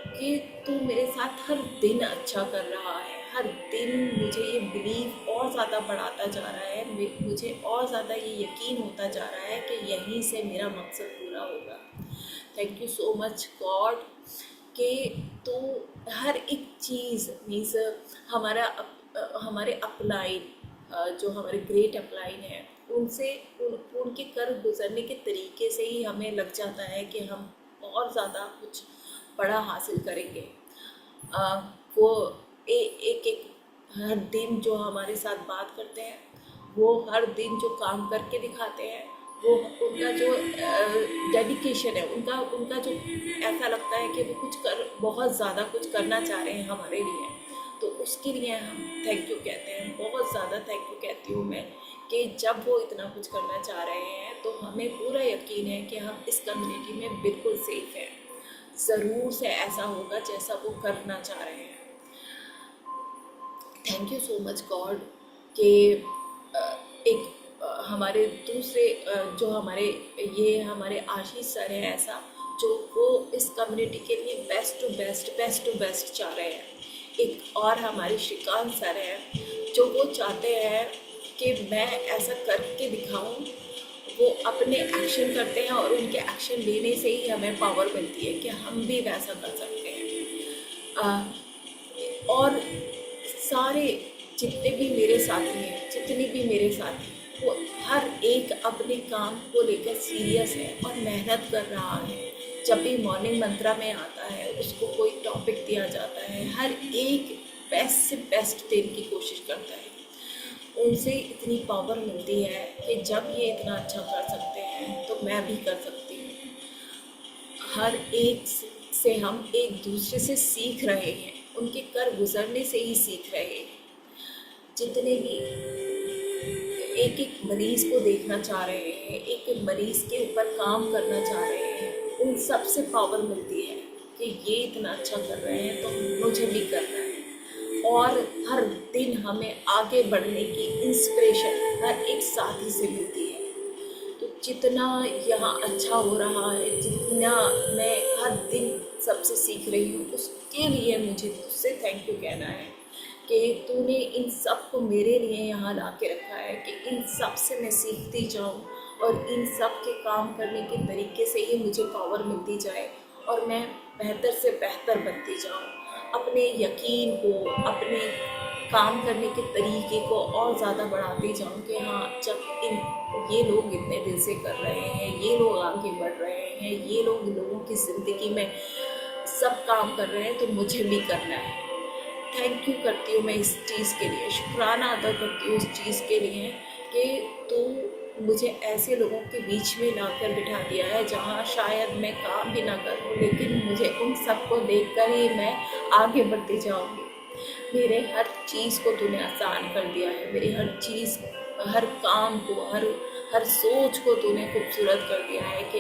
कि तू मेरे साथ हर दिन अच्छा कर रहा है। हर दिन मुझे ये बिलीव और ज़्यादा बढ़ाता जा रहा है, मुझे और ज़्यादा ये यकीन होता जा रहा है कि यहीं से मेरा मकसद पूरा होगा। Thank you so much God कि तू हर एक चीज़ मीन्स हमारे अपलाइन, जो हमारे ग्रेट अपलाइन है, उनसे उनके कर गुजरने के तरीके से ही हमें लग जाता है कि हम और ज़्यादा कुछ बड़ा हासिल करेंगे। वो एक एक हर दिन जो हमारे साथ बात करते हैं, वो हर दिन जो काम करके दिखाते हैं, वो उनका जो डेडिकेशन है, उनका उनका जो ऐसा लगता है कि वो कुछ कर बहुत ज़्यादा कुछ करना चाह रहे हैं हमारे लिए। तो उसके लिए हम थैंक यू कहते हैं, बहुत ज़्यादा थैंक यू कहती हूँ मैं कि जब वो इतना कुछ करना चाह रहे हैं तो हमें पूरा यकीन है कि हम इस कम्युनिटी में बिल्कुल सेफ हैं। ज़रूर से ऐसा होगा जैसा वो करना चाह रहे हैं। Thank you so much God कि एक हमारे दूसरे जो हमारे आशीष सर हैं, ऐसा जो वो इस कम्युनिटी के लिए बेस्ट टू बेस्ट चाह रहे हैं। एक और हमारे श्रीकांत सर हैं जो वो चाहते हैं कि मैं ऐसा करके दिखाऊं। वो अपने एक्शन करते हैं और उनके एक्शन लेने से ही हमें पावर मिलती है कि हम भी वैसा कर सकते हैं। और सारे जितने भी मेरे साथी हैं, जितने भी मेरे साथी, वो हर एक अपने काम को लेकर सीरियस है और मेहनत कर रहा है। जब भी मॉर्निंग मंत्रा में आता है, उसको कोई टॉपिक दिया जाता है, हर एक बेस्ट से बेस्ट देने की कोशिश करता है। उनसे इतनी पावर मिलती है कि जब ये इतना अच्छा कर सकते हैं तो मैं भी कर सकती हूँ। हर एक से हम एक दूसरे से सीख रहे हैं, उनके कर गुजरने से ही सीख रहे हैं। जितने भी एक एक मरीज को देखना चाह रहे हैं, एक एक मरीज के ऊपर काम करना चाह रहे हैं, उन सब से पावर मिलती है कि ये इतना अच्छा कर रहे हैं तो मुझे भी करना है। और हर दिन हमें आगे बढ़ने की इंस्पिरेशन हर एक साथी से मिलती है। तो जितना यहाँ अच्छा हो रहा है, जितना मैं हर दिन सबसे सीख रही हूँ, उसके लिए मुझे तुझसे थैंक यू कहना है कि तूने इन सब को मेरे लिए यहाँ ला के रखा है कि इन सब से मैं सीखती जाऊँ और इन सब के काम करने के तरीके से ही मुझे पावर मिलती जाए और मैं बेहतर से बेहतर बनती जाऊँ। अपने यकीन को, अपने काम करने के तरीके को और ज़्यादा बढ़ाती जाऊँ कि हाँ, जब ये लोग इतने दिल से कर रहे हैं, ये लोग आगे बढ़ रहे हैं, ये लोगों की ज़िंदगी में सब काम कर रहे हैं, तो मुझे भी करना है। थैंक यू करती हूँ मैं इस चीज़ के लिए, शुक्राना अदा करती हूँ इस चीज़ के लिए कि तू मुझे ऐसे लोगों के बीच में लाकर बिठा दिया है जहाँ शायद मैं काम भी ना करूँ, लेकिन मुझे उन सबको देखकर ही मैं आगे बढ़ती जाऊँगी। मेरे हर चीज़ को तूने आसान कर दिया है, मेरी हर चीज़, हर काम को, हर सोच को तूने खूबसूरत कर दिया है कि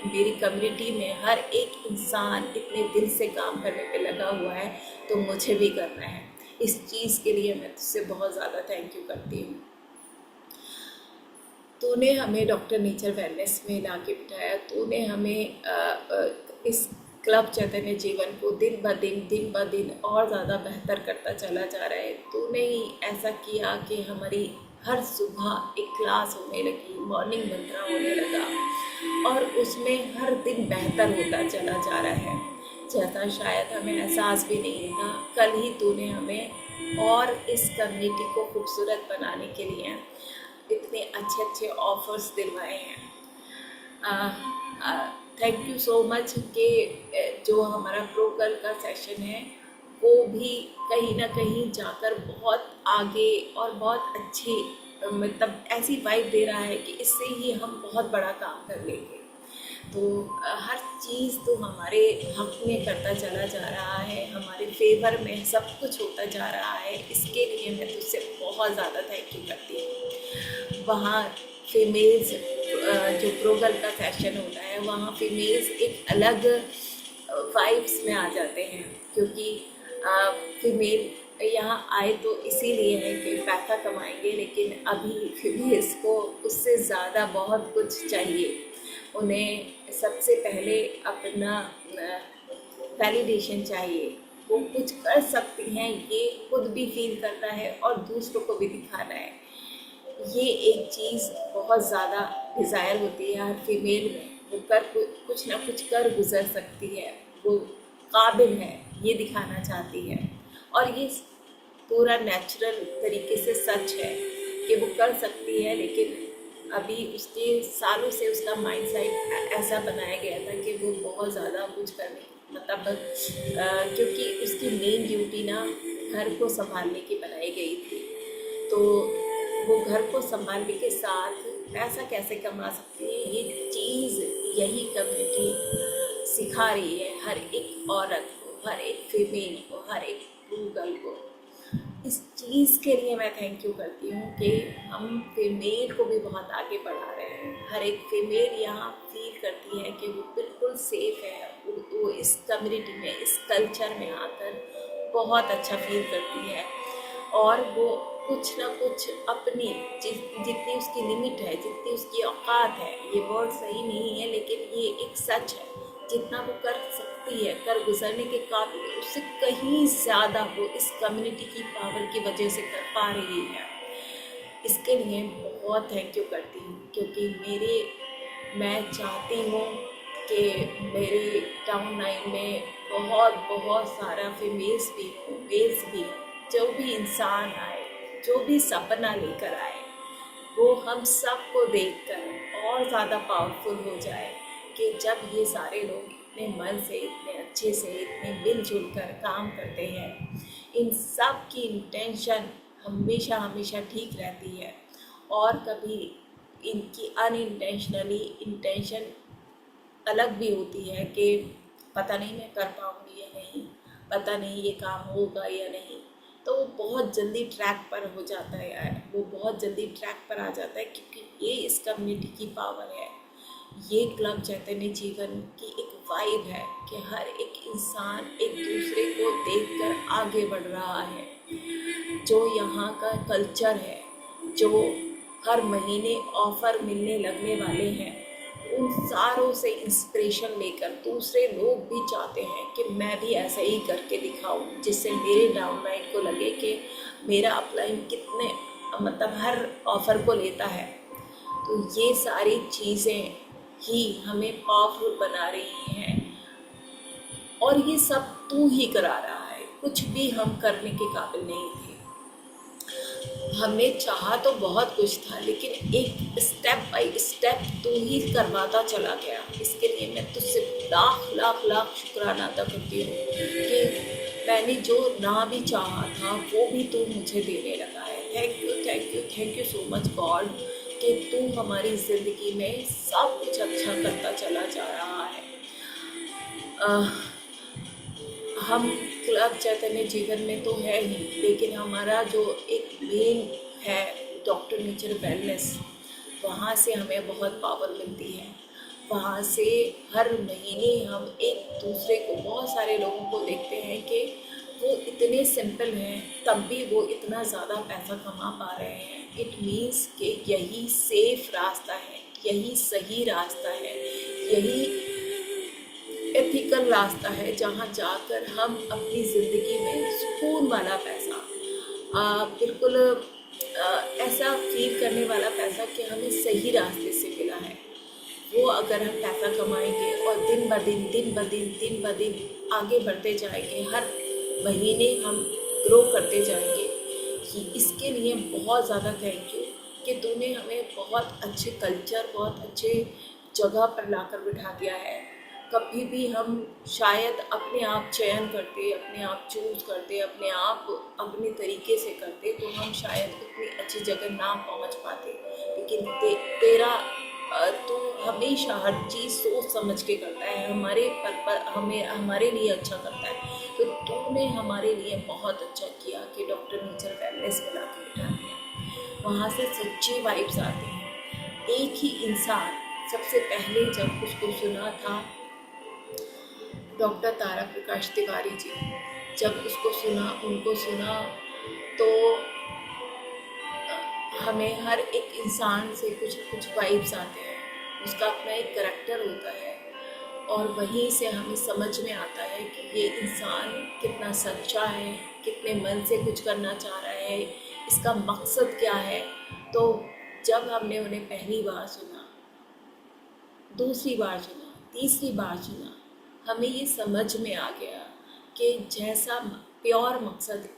मेरी कम्युनिटी में हर एक इंसान इतने दिल से काम करने पे लगा हुआ है, तो मुझे भी करना है। इस चीज़ के लिए मैं तुझसे बहुत ज़्यादा थैंक यू करती हूँ। तूने हमें डॉक्टर नेचर वेलनेस में ला के बिठाया, तूने हमें इस क्लब चैतन्य जीवन को दिन ब दिन और ज़्यादा बेहतर करता चला जा रहा है। तूने ही ऐसा किया कि हमारी हर सुबह एक क्लास होने लगी, मॉर्निंग मंत्रा होने लगा और उसमें हर दिन बेहतर होता चला जा रहा है, जैसा शायद हमें एहसास भी नहीं था। कल ही तूने हमें और इस कम्युनिटी को खूबसूरत बनाने के लिए इतने अच्छे अच्छे ऑफर्स दिलवाए हैं। थैंक यू सो मच कि जो हमारा प्रो गर्ल का सेशन है वो भी कहीं ना कहीं जाकर बहुत आगे और बहुत अच्छी मतलब ऐसी वाइब दे रहा है कि इससे ही हम बहुत बड़ा काम कर लेंगे। तो हर चीज़ तो हमारे हक में करता चला जा रहा है, हमारे फेवर में सब कुछ होता जा रहा है। इसके लिए मैं तुझसे बहुत ज़्यादा थैंक यू करती हूँ। वहाँ फीमेल्स जो प्रोगल का सेशन होता है वहाँ फीमेल्स एक अलग वाइब्स में आ जाते हैं, क्योंकि फीमेल यहाँ आए तो इसीलिए है कि पैसा कमाएंगे, लेकिन अभी फीमेल्स को उससे ज़्यादा बहुत कुछ चाहिए। उन्हें सबसे पहले अपना वैलिडेशन चाहिए, वो कुछ कर सकती हैं ये खुद भी फील करना है और दूसरों को भी दिखाना है। ये एक चीज़ बहुत ज़्यादा डिज़ायर होती है हर फीमेल में, वो कुछ ना कुछ कर गुजर सकती है, वो काबिल है ये दिखाना चाहती है। और ये पूरा नेचुरल तरीके से सच है कि वो कर सकती है, लेकिन अभी उसके सालों से उसका माइंड सेट ऐसा बनाया गया था कि वो बहुत ज़्यादा कुछ करने मतलब क्योंकि उसकी मेन ड्यूटी ना घर को संभालने की बनाई गई थी। तो वो घर को संभालने के साथ पैसा कैसे कमा सकती है ये चीज़ यही कम्युनिटी सिखा रही है हर एक औरत को, हर एक फीमेल को, हर एक गर्ल को। इस चीज़ के लिए मैं थैंक यू करती हूँ कि हम फीमेल को भी बहुत आगे बढ़ा रहे हैं। हर एक फीमेल यहाँ फील करती है कि वो बिल्कुल सेफ है, वो इस कम्युनिटी में, इस कल्चर में आकर बहुत अच्छा फील करती है। और वो कुछ ना कुछ अपनी जितनी उसकी लिमिट है, जितनी उसकी औकात है, ये वर्ड सही नहीं है लेकिन ये एक सच है, जितना वो कर सकती है, कर गुजरने के काबिल, उससे कहीं ज़्यादा वो इस कम्युनिटी की पावर की वजह से कर पा रही है। इसके लिए बहुत थैंक यू करती हूँ, क्योंकि मैं चाहती हूँ कि मेरे टाउन लाइन में बहुत बहुत सारा फीमेल्स भी हो, मेल्स भी हो, जो भी इंसान आए, जो भी सपना लेकर आए, वो हम सबको देखकर और ज़्यादा पावरफुल हो जाए कि जब ये सारे लोग इतने मन से, इतने अच्छे से, इतने मिलजुल कर काम करते हैं, इन सब की इंटेंशन हमेशा हमेशा ठीक रहती है। और कभी इनकी अनइंटेंशनली इंटेंशन अलग भी होती है कि पता नहीं मैं कर पाऊँगी या नहीं, पता नहीं ये काम होगा या नहीं। तो वो बहुत जल्दी ट्रैक पर हो जाता है, वो बहुत जल्दी ट्रैक पर आ जाता है, क्योंकि ये इस कम्युनिटी की पावर है। ये क्लब चैतन्य जीवन की एक वाइब है कि हर एक इंसान एक दूसरे को देखकर आगे बढ़ रहा है। जो यहाँ का कल्चर है, जो हर महीने ऑफर मिलने लगने वाले हैं, उन सारों से इंस्पिरेशन लेकर दूसरे लोग भी चाहते हैं कि मैं भी ऐसा ही करके दिखाऊं, जिससे मेरे डाउनलाइन को लगे कि मेरा अपलाइन कितने मतलब हर ऑफर को लेता है। तो ये सारी चीज़ें ही हमें पावरफुल बना रही हैं, और ये सब तू ही करा रहा है, कुछ भी हम करने के काबिल नहीं थे। हमने चाहा तो बहुत कुछ था, लेकिन एक स्टेप बाय स्टेप तू ही करवाता चला गया। इसके लिए मैं तुझसे लाख लाख लाख शुक्राना अदा करती हूँ कि मैंने जो ना भी चाहा था वो भी तू मुझे देने लगा है। Thank you thank you thank you so much God कि तू हमारी ज़िंदगी में सब कुछ अच्छा करता चला जा रहा है। हम क्लब चैतन्य जीवन में तो है ही, लेकिन हमारा जो एक मेन है डॉक्टर नेचर वेलनेस, वहाँ से हमें बहुत पावर मिलती है। वहाँ से हर महीने हम एक दूसरे को, बहुत सारे लोगों को देखते हैं कि वो इतने सिंपल हैं तब भी वो इतना ज़्यादा पैसा कमा पा रहे हैं। इट मीन्स कि यही सेफ रास्ता है, यही सही रास्ता है, यही एथिकल रास्ता है, जहाँ जाकर हम अपनी ज़िंदगी में सुकून वाला पैसा, बिल्कुल ऐसा फील करने वाला पैसा कि हमें सही रास्ते से मिला है, वो अगर हम पैसा कमाएंगे और दिन ब दिन आगे बढ़ते जाएंगे, हर महीने हम ग्रो करते जाएंगे। कि इसके लिए बहुत ज़्यादा थैंक यू कि तूने हमें बहुत अच्छे कल्चर, बहुत अच्छे जगह पर लाकर बिठा दिया है। कभी भी हम शायद अपने आप चयन करते, अपने आप चूज करते, अपने आप अपने तरीके से करते तो हम शायद उतनी अच्छी जगह ना पहुंच पाते। लेकिन तेरा तू हमेशा हर चीज़ सोच समझ के करता है, हमारे हमें हमारे लिए अच्छा करता है। तो तूने हमारे लिए बहुत अच्छा किया कि डॉक्टर नेचर वेलनेस में ला के बिठा दिया। वहाँ से सच्ची वाइब्स आती हैं। एक ही इंसान सबसे पहले जब उसको सुना था डॉक्टर तारा प्रकाश तिवारी जी, जब उसको सुना, उनको सुना, तो हमें हर एक इंसान से कुछ कुछ वाइब्स आते हैं। उसका अपना एक करैक्टर होता है और वहीं से हमें समझ में आता है कि ये इंसान कितना सच्चा है, कितने मन से कुछ करना चाह रहा है, इसका मकसद क्या है। तो जब हमने उन्हें पहली बार सुना, दूसरी बार सुना, तीसरी बार सुना, हमें ये समझ में आ गया कि जैसा प्योर मकसद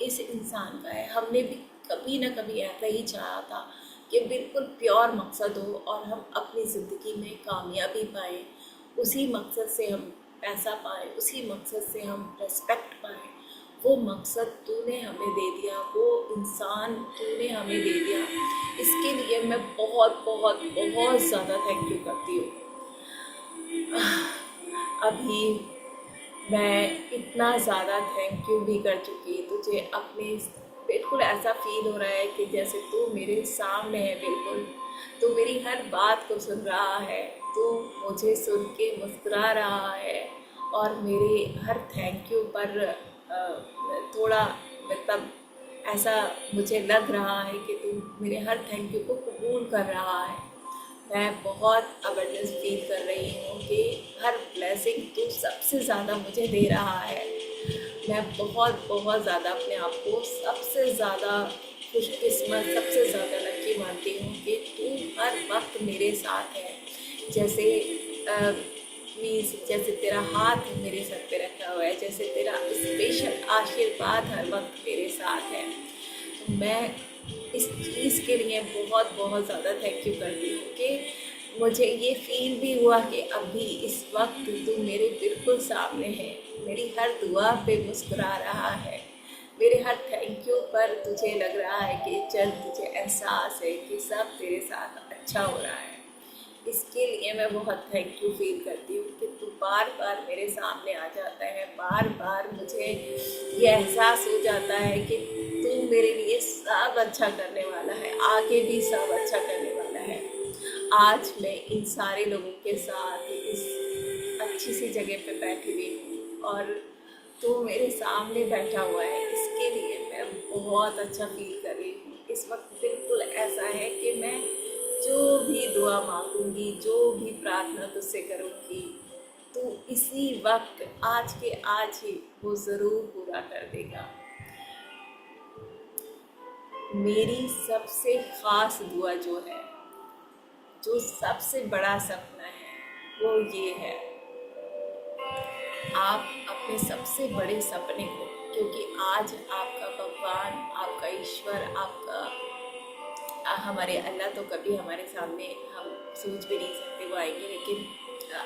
इस इंसान का है, हमने भी कभी ना कभी ऐसा ही चाहा था कि बिल्कुल प्योर मकसद हो और हम अपनी ज़िंदगी में कामयाबी पाएँ, उसी मकसद से हम पैसा पाएँ, उसी मकसद से हम रेस्पेक्ट पाएँ। वो मकसद तूने हमें दे दिया, वो इंसान तूने हमें दे दिया। इसके लिए मैं बहुत बहुत बहुत ज़्यादा थैंक यू करती हूँ। अभी मैं इतना ज़्यादा थैंक यू भी कर चुकी, तुझे अपने बिल्कुल ऐसा फील हो रहा है कि जैसे तू मेरे सामने है, बिल्कुल तू मेरी हर बात को सुन रहा है, तू मुझे सुन के मुस्कुरा रहा है और मेरे हर थैंक यू पर थोड़ा मतलब ऐसा मुझे लग रहा है कि तू मेरे हर थैंक यू को कबूल कर रहा है। मैं बहुत अवेयरनेस फील कर रही हूँ कि हर ब्लेसिंग तू सबसे ज़्यादा मुझे दे रहा है। मैं बहुत बहुत ज़्यादा अपने आप को सबसे ज़्यादा खुशकिस्मत, सबसे ज़्यादा लकी मानती हूँ कि तू हर वक्त मेरे साथ है। जैसे मीन्स जैसे तेरा हाथ मेरे सर पे रखा हुआ है, जैसे तेरा स्पेशल आशीर्वाद हर वक्त मेरे साथ है। तो मैं इस चीज़ के लिए बहुत बहुत ज़्यादा थैंक यू करती हूँ कि मुझे ये फील भी हुआ कि अभी इस वक्त तू मेरे बिल्कुल सामने है, मेरी हर दुआ पे मुस्कुरा रहा है, मेरे हर थैंक यू पर तुझे लग रहा है कि चल तुझे एहसास है कि सब तेरे साथ अच्छा हो रहा है। इसके लिए मैं बहुत थैंक यू फील करती हूँ कि तू बार बार मेरे सामने आ जाता है, बार बार मुझे ये एहसास हो जाता है कि तू मेरे लिए सब अच्छा करने वाला है, आगे भी सब अच्छा करने वाला है। आज मैं इन सारे लोगों के साथ इस अच्छी सी जगह पे बैठी हुई हूँ और तू मेरे सामने बैठा हुआ है, इसके लिए मैं बहुत अच्छा फील कर रही हूँ। इस वक्त बिल्कुल ऐसा है कि मैं जो भी दुआ मांगूंगी, जो भी प्रार्थना तुझसे करूंगी, तू इसी वक्त आज के आज ही वो ज़रूर पूरा कर देगा। मेरी सबसे ख़ास दुआ जो है, जो सबसे बड़ा सपना है, वो ये है, आप अपने सबसे बड़े सपने को, क्योंकि आज आपका भगवान, आपका ईश्वर, आपका हमारे अल्लाह तो कभी हमारे सामने हम सोच भी नहीं सकते वो आएंगे, लेकिन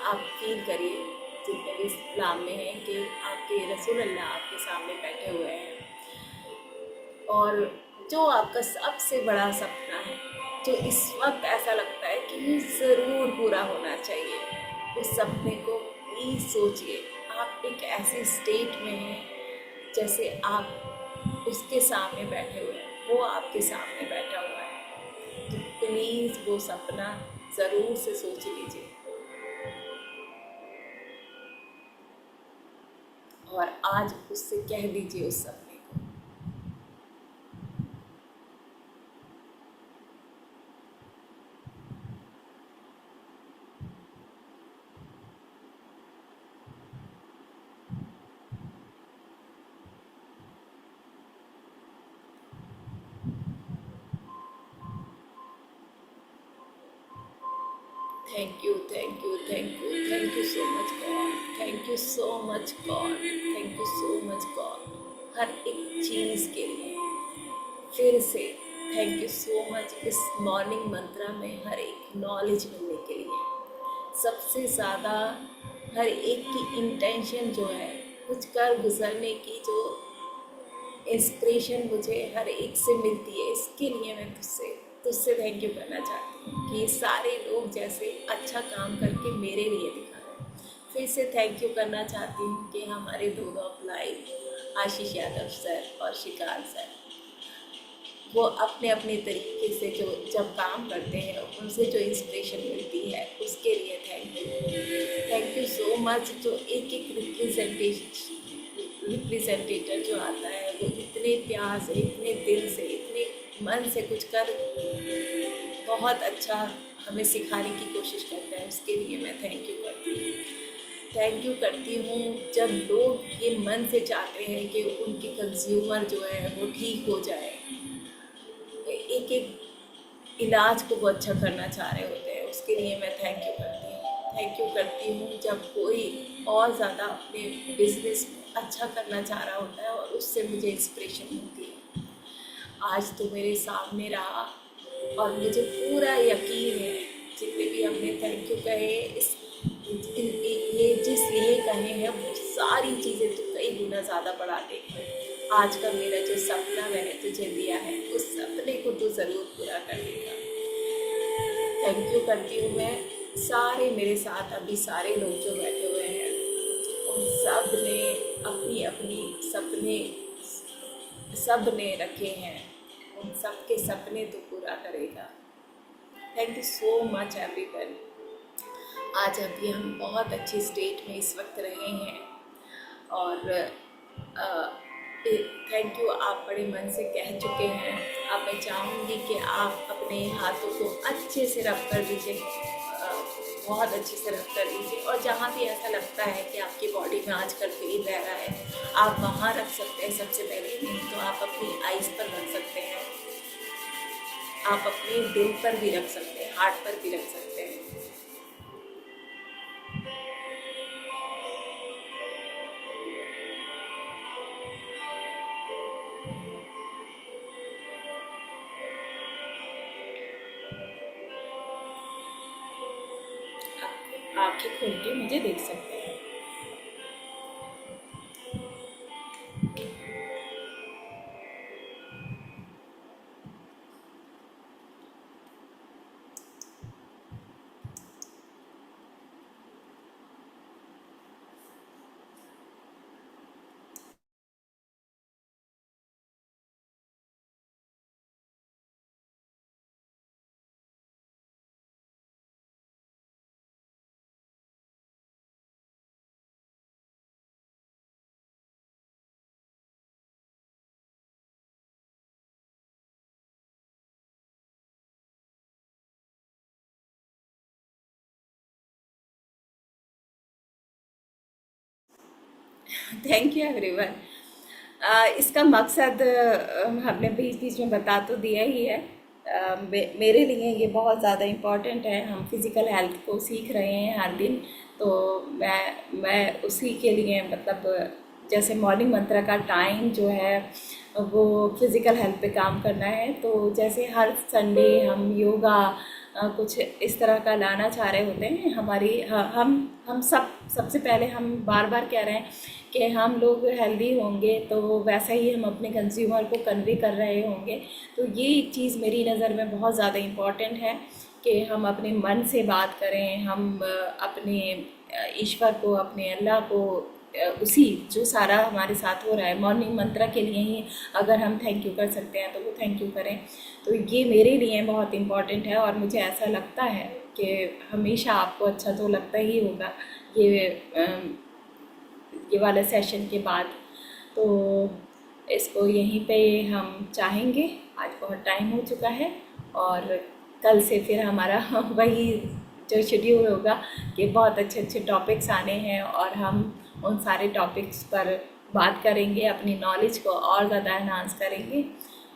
आप फील करिए जितने भी इस्लाम में हैं कि आपके रसूल अल्लाह आपके सामने बैठे हुए हैं और जो आपका सबसे बड़ा सपना है, जो इस वक्त ऐसा लगता है कि ये ज़रूर पूरा होना चाहिए, उस सपने को प्लीज़ सोचिए। आप एक ऐसे स्टेट में हैं जैसे आप उसके सामने बैठे हुए हैं, वो आपके सामने बैठा हुआ है। तो प्लीज़ वो सपना ज़रूर से सोच लीजिए और आज उससे कह दीजिए उस सपने को। Thank you, thank you, thank you, thank you so much God, thank you so much God, thank you so much God. हर एक चीज़ के लिए। फिर से थैंक यू सो मच इस मॉर्निंग मंत्रा में हर एक नॉलेज मिलने के लिए। सबसे ज़्यादा हर एक की इंटेंशन जो है कुछ कर गुजरने की, जो इंस्पिरेशन मुझे हर एक से मिलती है, इसके लिए मैं तुझसे तुझसे थैंक यू करना चाहती हूँ कि ये सारे लोग जैसे अच्छा काम करके मेरे लिए दिखा रहे हैं। फिर से थैंक यू करना चाहती हूँ कि हमारे दोनों अप्लाई आशीष यादव सर और शिकार सर, वो अपने अपने तरीके से जो जब काम करते हैं उनसे जो इंस्पिरेशन मिलती है उसके लिए थैंक यू सो मच। जो एक एक रिप्रेजेंटेटर जो आता है वो इतने प्यार से, इतने दिल से, इतने मन से कुछ कर बहुत अच्छा हमें सिखाने की कोशिश करता है, उसके लिए मैं थैंक यू करती हूँ। थैंक यू करती हूँ जब लोग ये मन से चाहते हैं कि उनके कंज्यूमर जो है वो ठीक हो जाए, एक एक इलाज को वो अच्छा करना चाह रहे होते हैं, उसके लिए मैं थैंक यू करती हूँ। थैंक यू करती हूँ जब कोई और ज़्यादा अपने बिजनेस अच्छा करना चाह रहा होता है और उससे मुझे इंस्पिरेशन मिलती है। आज तो मेरे सामने रहा और मुझे पूरा यकीन है जितने भी हमने थैंक यू कहे ये जिस लिए कहे हैं वो सारी चीज़ें तो कई गुना ज़्यादा बढ़ा देंगे। आज का मेरा जो सपना मैंने तुझे दिया है उस सपने को तू ज़रूर पूरा कर देगा। थैंक यू करती हूँ मैं सारे मेरे साथ अभी सारे लोग जो बैठे हुए हैं, उन सब ने अपनी अपनी सपने सब ने रखे हैं, उन सब के सपने तो पूरा करेगा। Thank you so much everyone. आज अभी हम बहुत अच्छी स्टेट में इस वक्त रहे हैं और थैंक यू आप बड़े मन से कह चुके हैं। अब मैं चाहूँगी कि आप अपने हाथों को अच्छे से रब कर दीजिए, बहुत अच्छे से रब कर दीजिए, और जहाँ भी ऐसा लगता है कि आपकी बॉडी में आजकल पेन रह रहा है आप वहाँ रख सकते हैं। सबसे पहले नहीं तो आप अपनी आइज़ पर रख सकते हैं, आप अपने दिल पर भी रख सकते हैं, हार्ट पर भी रख सकते हैं। आंखें खोल के मुझे देख सकते हैं। Thank you everyone. इसका मकसद हमने बीच बीच में बता तो दिया ही है। मेरे लिए ये बहुत ज़्यादा इम्पॉर्टेंट है। हम फिज़िकल हेल्थ को सीख रहे हैं हर दिन, तो मैं उसी के लिए मतलब जैसे मॉर्निंग मंत्रा का टाइम जो है वो फिज़िकल हेल्थ पे काम करना है। तो जैसे हर संडे हम योगा कुछ इस तरह का लाना चाह रहे होते हैं। हम सबसे पहले हम बार बार कह रहे हैं कि हम लोग हेल्दी होंगे तो वैसा ही हम अपने कंज्यूमर को कन्वे कर रहे होंगे। तो ये एक चीज़ मेरी नज़र में बहुत ज़्यादा इम्पॉर्टेंट है कि हम अपने मन से बात करें, हम अपने ईश्वर को, अपने अल्लाह को, उसी जो सारा हमारे साथ हो रहा है मॉर्निंग मंत्रा के लिए ही अगर हम थैंक यू कर सकते हैं तो वो थैंक यू करें। तो ये मेरे लिए बहुत इम्पॉर्टेंट है और मुझे ऐसा लगता है कि हमेशा आपको अच्छा तो लगता ही होगा ये वाला सेशन के बाद। तो इसको यहीं पे हम चाहेंगे। आज बहुत टाइम हो चुका है और कल से फिर हमारा वही जो शेड्यूल होगा कि बहुत अच्छे अच्छे टॉपिक्स आने हैं और हम उन सारे टॉपिक्स पर बात करेंगे, अपनी नॉलेज को और ज़्यादा एनहांस करेंगे।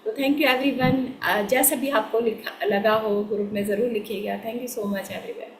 तो थैंक यू एवरीवन। जैसा भी आपको लगा हो ग्रुप में ज़रूर लिखिएगा। Thank you so much everyone.